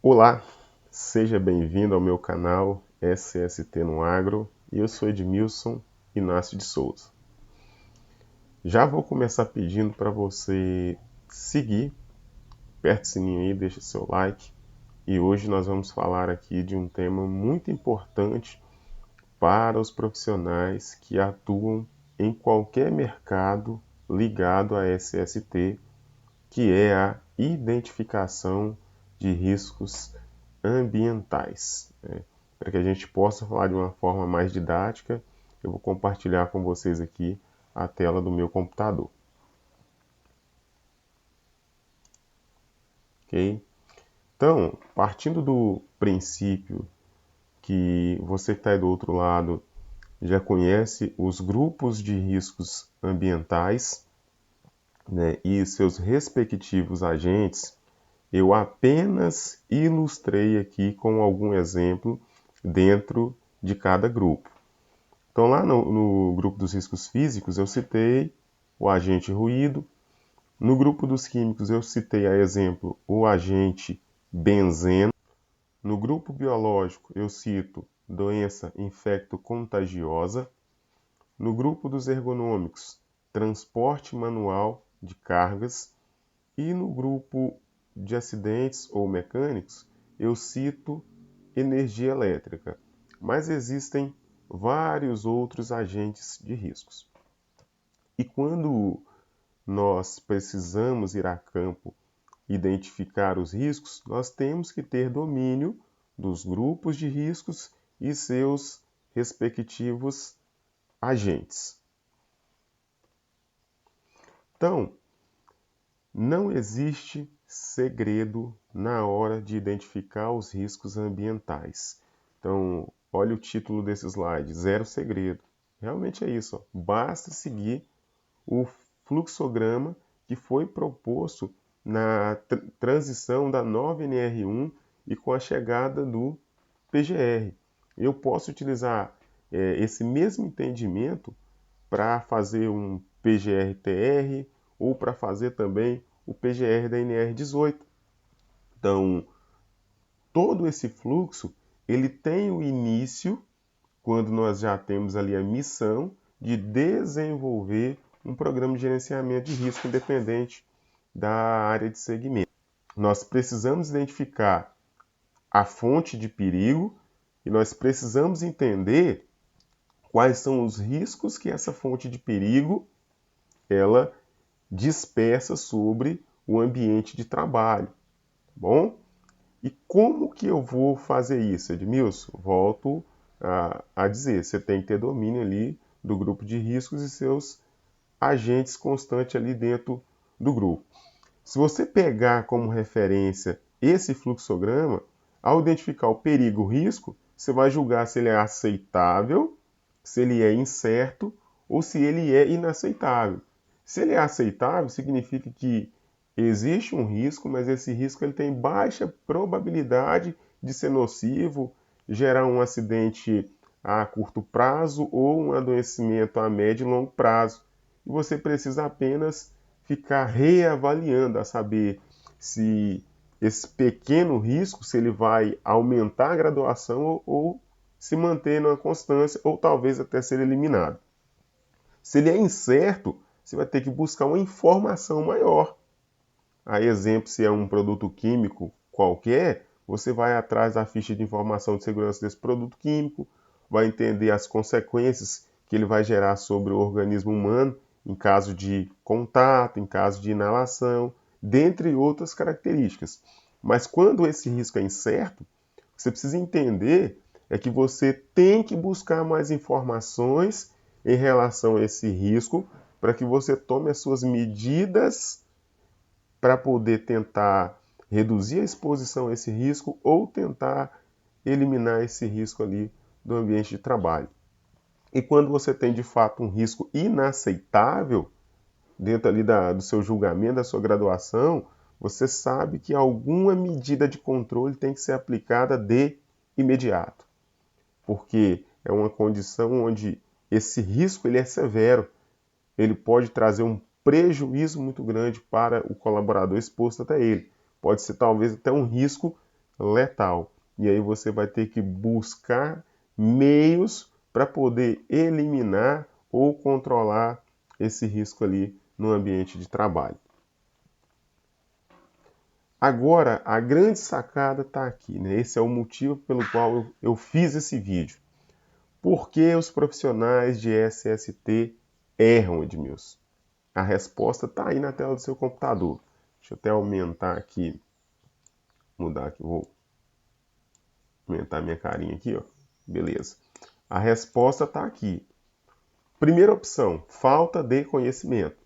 Olá, seja bem-vindo ao meu canal SST no Agro e eu sou Edmilson Inácio de Souza. Já vou começar pedindo para você seguir, aperta o sininho aí, deixa seu like e hoje nós vamos falar aqui de um tema muito importante para os profissionais que atuam em qualquer mercado ligado a SST, que é a identificação de riscos ambientais. Para que a gente possa falar de uma forma mais didática, eu vou compartilhar com vocês aqui a tela do meu computador. Ok? Então, partindo do princípio que você que está aí do outro lado já conhece os grupos de riscos ambientais, né, e seus respectivos agentes, eu apenas ilustrei aqui com algum exemplo dentro de cada grupo. Então, lá no grupo dos riscos físicos, eu citei o agente ruído. No grupo dos químicos, eu citei a exemplo o agente benzeno. No grupo biológico, eu cito doença infecto-contagiosa. No grupo dos ergonômicos, transporte manual de cargas. E no grupo de acidentes ou mecânicos, eu cito energia elétrica. Mas existem vários outros agentes de riscos. E quando nós precisamos ir a campo identificar os riscos, nós temos que ter domínio dos grupos de riscos e seus respectivos agentes. Então, não existe segredo na hora de identificar os riscos ambientais. Então, olha o título desse slide, zero segredo. Realmente é isso, ó. Basta seguir o fluxograma que foi proposto na transição da nova NR1 e com a chegada do PGR. Eu posso utilizar esse mesmo entendimento para fazer um PGR-TR ou para fazer também o PGR da NR18. Então, todo esse fluxo ele tem o início quando nós já temos ali a missão de desenvolver um programa de gerenciamento de risco independente da área de segmento. Nós precisamos identificar a fonte de perigo e nós precisamos entender quais são os riscos que essa fonte de perigo ela dispersa sobre o ambiente de trabalho, tá bom? E como que eu vou fazer isso, Edmilson? Volto a dizer, você tem que ter domínio ali do grupo de riscos e seus agentes constantes ali dentro do grupo. Se você pegar como referência esse fluxograma, ao identificar o perigo, o risco, você vai julgar se ele é aceitável, se ele é incerto ou se ele é inaceitável. Se ele é aceitável, significa que existe um risco, mas esse risco ele tem baixa probabilidade de ser nocivo, gerar um acidente a curto prazo ou um adoecimento a médio e longo prazo. E você precisa apenas ficar reavaliando a saber se esse pequeno risco, se ele vai aumentar a graduação ou se manter numa constância ou talvez até ser eliminado. Se ele é incerto, você vai ter que buscar uma informação maior. A exemplo, se é um produto químico qualquer, você vai atrás da ficha de informação de segurança desse produto químico, vai entender as consequências que ele vai gerar sobre o organismo humano em caso de contato, em caso de inalação, dentre outras características. Mas quando esse risco é incerto, você precisa entender é que você tem que buscar mais informações em relação a esse risco para que você tome as suas medidas para poder tentar reduzir a exposição a esse risco ou tentar eliminar esse risco ali do ambiente de trabalho. E quando você tem de fato um risco inaceitável dentro ali do seu julgamento, da sua graduação, você sabe que alguma medida de controle tem que ser aplicada de imediato, porque é uma condição onde esse risco ele é severo, ele pode trazer um prejuízo muito grande para o colaborador exposto até ele. Pode ser talvez até um risco letal. E aí você vai ter que buscar meios para poder eliminar ou controlar esse risco ali no ambiente de trabalho. Agora, a grande sacada está aqui, né? Esse é o motivo pelo qual eu fiz esse vídeo. Por que os profissionais de SST erram, Edmilson? A resposta está aí na tela do seu computador. Deixa eu até aumentar aqui, mudar aqui, vou aumentar minha carinha aqui, ó. Beleza. A resposta está aqui. Primeira opção, falta de conhecimento.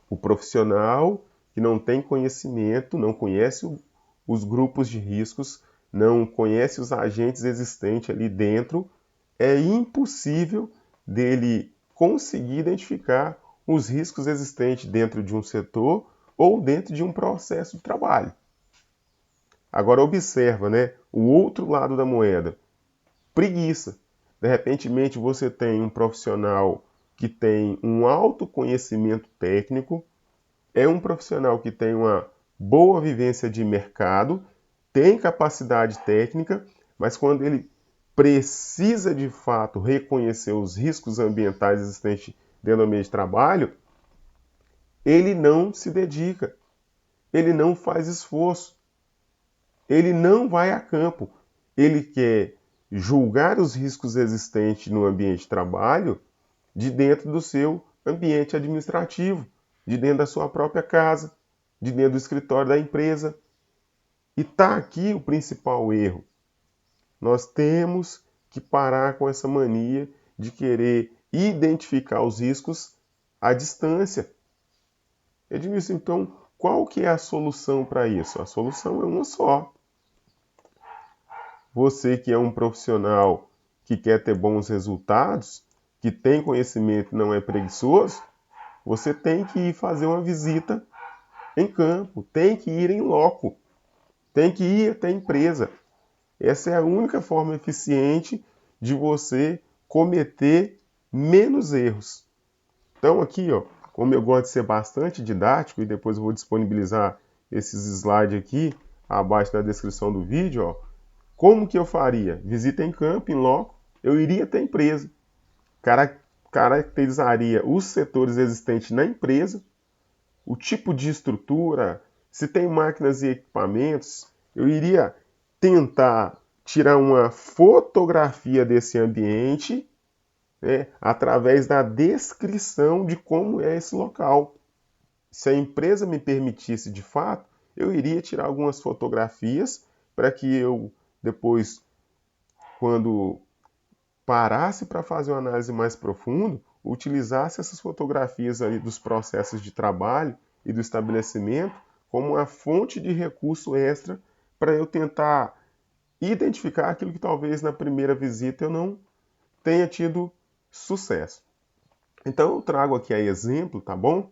O profissional que não tem conhecimento, não conhece os grupos de riscos, não conhece os agentes existentes ali dentro, é impossível dele conseguir identificar os riscos existentes dentro de um setor ou dentro de um processo de trabalho. Agora observa, né, o outro lado da moeda. Preguiça. De repente você tem um profissional que tem um alto conhecimento técnico, é um profissional que tem uma boa vivência de mercado, tem capacidade técnica, mas quando ele precisa de fato reconhecer os riscos ambientais existentes dentro do ambiente de trabalho, ele não se dedica, ele não faz esforço, ele não vai a campo. Ele quer julgar os riscos existentes no ambiente de trabalho de dentro do seu ambiente administrativo, de dentro da sua própria casa, de dentro do escritório da empresa. E está aqui o principal erro. Nós temos que parar com essa mania de querer identificar os riscos à distância. Edmilson, então, qual que é a solução para isso? A solução é uma só. Você que é um profissional que quer ter bons resultados, que tem conhecimento e não é preguiçoso, você tem que ir fazer uma visita em campo, tem que ir em loco, tem que ir até a empresa. Essa é a única forma eficiente de você cometer menos erros. Então aqui, ó, como eu gosto de ser bastante didático, e depois eu vou disponibilizar esses slides aqui abaixo na descrição do vídeo, ó, como que eu faria? Visita em campo, em loco, eu iria até a empresa, caracterizaria os setores existentes na empresa, o tipo de estrutura, se tem máquinas e equipamentos, eu iria tentar tirar uma fotografia desse ambiente, né, através da descrição de como é esse local. Se a empresa me permitisse de fato, eu iria tirar algumas fotografias para que eu depois, quando parasse para fazer uma análise mais profunda, utilizasse essas fotografias aí dos processos de trabalho e do estabelecimento como uma fonte de recurso extra para eu tentar identificar aquilo que talvez na primeira visita eu não tenha tido sucesso. Então eu trago aqui a exemplo, tá bom?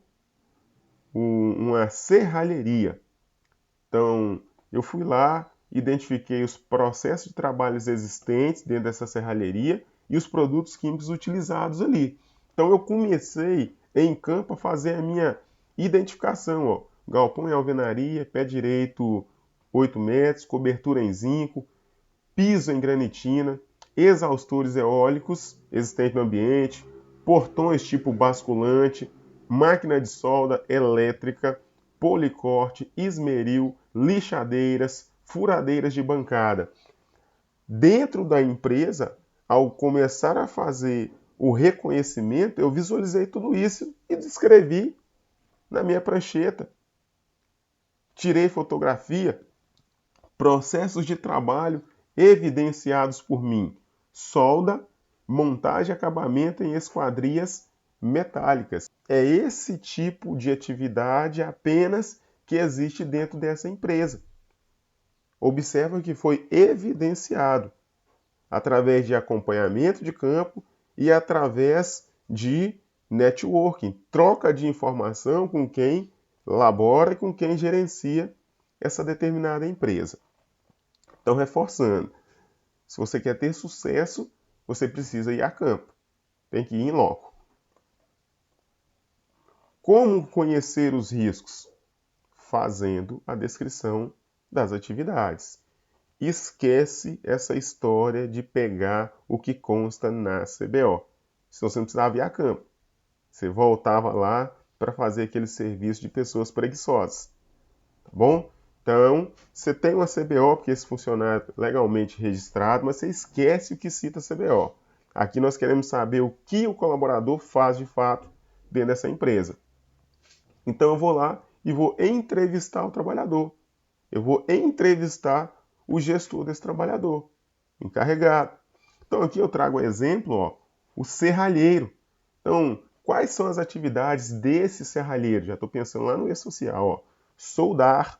Uma serralheria. Então eu fui lá, identifiquei os processos de trabalhos existentes dentro dessa serralheria e os produtos químicos utilizados ali. Então eu comecei em campo a fazer a minha identificação, ó. Galpão em alvenaria, pé direito 8 metros, cobertura em zinco, piso em granitina, exaustores eólicos existentes no ambiente, portões tipo basculante, máquina de solda elétrica, policorte, esmeril, lixadeiras, furadeiras de bancada. Dentro da empresa, ao começar a fazer o reconhecimento, eu visualizei tudo isso e descrevi na minha prancheta. Tirei fotografia, processos de trabalho evidenciados por mim: solda, montagem e acabamento em esquadrias metálicas. É esse tipo de atividade apenas que existe dentro dessa empresa. Observa que foi evidenciado através de acompanhamento de campo e através de networking, troca de informação com quem labora e com quem gerencia essa determinada empresa. Então, reforçando, se você quer ter sucesso, você precisa ir a campo, tem que ir em loco. Como conhecer os riscos? Fazendo a descrição das atividades. esquece essa história de pegar o que consta na CBO. Senão você não precisava ir a campo. Você voltava lá para fazer aquele serviço de pessoas preguiçosas. Tá bom? Então, você tem uma CBO, porque esse funcionário é legalmente registrado, mas você esquece o que cita a CBO. Aqui nós queremos saber o que o colaborador faz de fato dentro dessa empresa. Então eu vou lá e vou entrevistar o trabalhador. Eu vou entrevistar o gestor desse trabalhador, encarregado. Então aqui eu trago um exemplo, ó, o serralheiro. Então, quais são as atividades desse serralheiro? Já estou pensando lá no E-Social, ó. Soldar,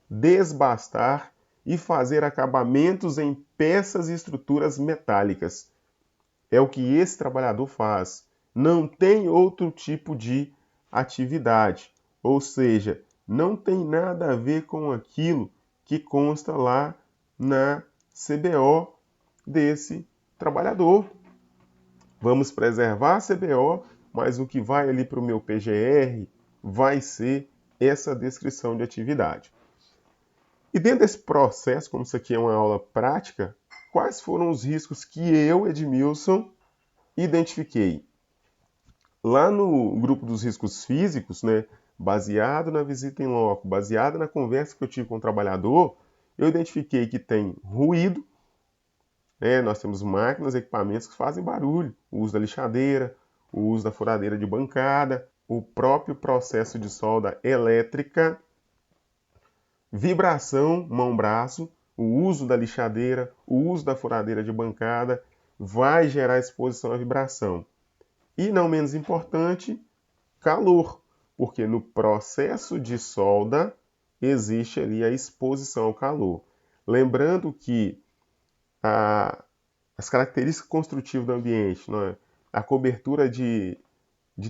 desbastar e fazer acabamentos em peças e estruturas metálicas. É o que esse trabalhador faz. Não tem outro tipo de atividade. Ou seja, não tem nada a ver com aquilo que consta lá na CBO desse trabalhador. Vamos preservar a CBO, mas o que vai ali para o meu PGR vai ser essa descrição de atividade. E dentro desse processo, como isso aqui é uma aula prática, quais foram os riscos que eu, Edmilson, identifiquei? Lá no grupo dos riscos físicos, né, baseado na visita em loco, baseado na conversa que eu tive com o trabalhador, eu identifiquei que tem ruído, né, nós temos máquinas, equipamentos que fazem barulho, o uso da lixadeira, o uso da furadeira de bancada, o próprio processo de solda elétrica, vibração mão-braço, o uso da lixadeira, o uso da furadeira de bancada, vai gerar exposição à vibração. E não menos importante, calor, porque no processo de solda existe ali a exposição ao calor. Lembrando que as características construtivas do ambiente, não é? A cobertura de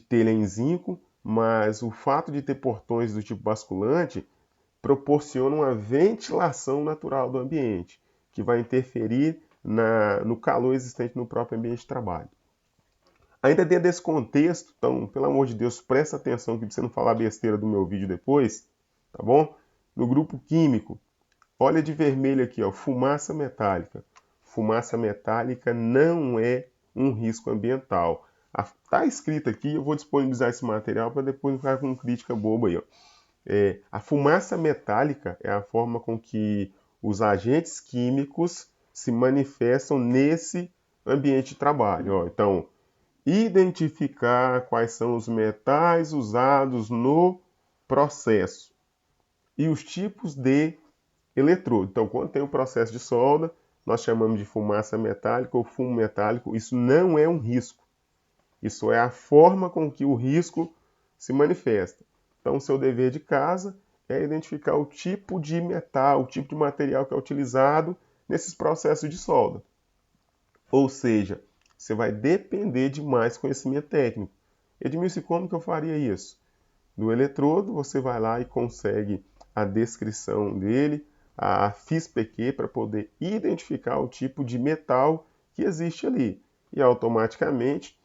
telha em zinco, mas o fato de ter portões do tipo basculante proporciona uma ventilação natural do ambiente, que vai interferir no calor existente no próprio ambiente de trabalho. Ainda dentro desse contexto, então, pelo amor de Deus, presta atenção aqui para você não falar besteira do meu vídeo depois, tá bom? No grupo químico, olha de vermelho aqui, ó, fumaça metálica. Fumaça metálica não é um risco ambiental. Tá escrito aqui, eu vou disponibilizar esse material para depois não ficar com crítica boba aí, ó. A fumaça metálica é a forma com que os agentes químicos se manifestam nesse ambiente de trabalho, ó. Então, identificar quais são os metais usados no processo e os tipos de eletrodo. Então, quando tem o processo de solda, nós chamamos de fumaça metálica ou fumo metálico. Isso não é um risco. Isso é a forma com que o risco se manifesta. Então, o seu dever de casa é identificar o tipo de metal, o tipo de material que é utilizado nesses processos de solda. Ou seja, você vai depender de mais conhecimento técnico. Edmilson, como que eu faria isso? No eletrodo, você vai lá e consegue a descrição dele, a FISPQ, para poder identificar o tipo de metal que existe ali. E automaticamente,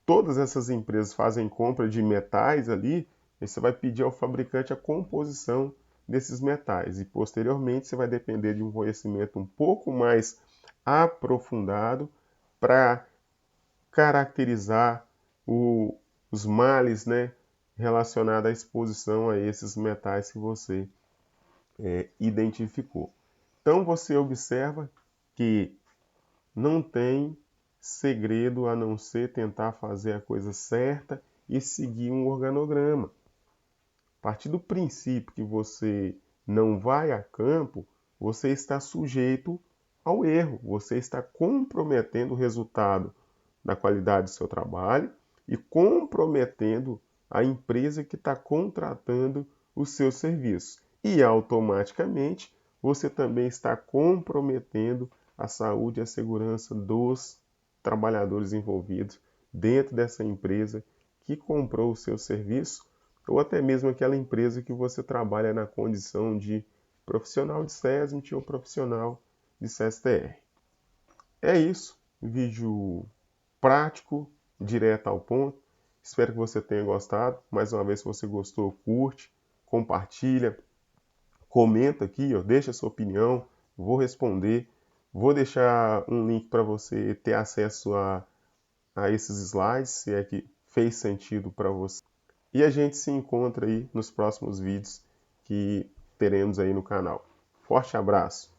todas essas empresas fazem compra de metais ali, e você vai pedir ao fabricante a composição desses metais. E posteriormente, você vai depender de um conhecimento um pouco mais aprofundado para caracterizar os males, né, relacionados à exposição a esses metais que você identificou. Então você observa que não tem segredo a não ser tentar fazer a coisa certa e seguir um organograma. A partir do princípio que você não vai a campo, você está sujeito ao erro, você está comprometendo o resultado da qualidade do seu trabalho e comprometendo a empresa que está contratando o seu serviço. E automaticamente você também está comprometendo a saúde e a segurança dos trabalhadores envolvidos dentro dessa empresa que comprou o seu serviço, ou até mesmo aquela empresa que você trabalha na condição de profissional de SESMIT ou profissional de CSTR. É isso, vídeo prático, direto ao ponto. Espero que você tenha gostado. Mais uma vez, se você gostou, curte, compartilha, comenta aqui, ó, deixa a sua opinião, vou responder, vou deixar um link para você ter acesso a esses slides, se é que fez sentido para você. E a gente se encontra aí nos próximos vídeos que teremos aí no canal. Forte abraço!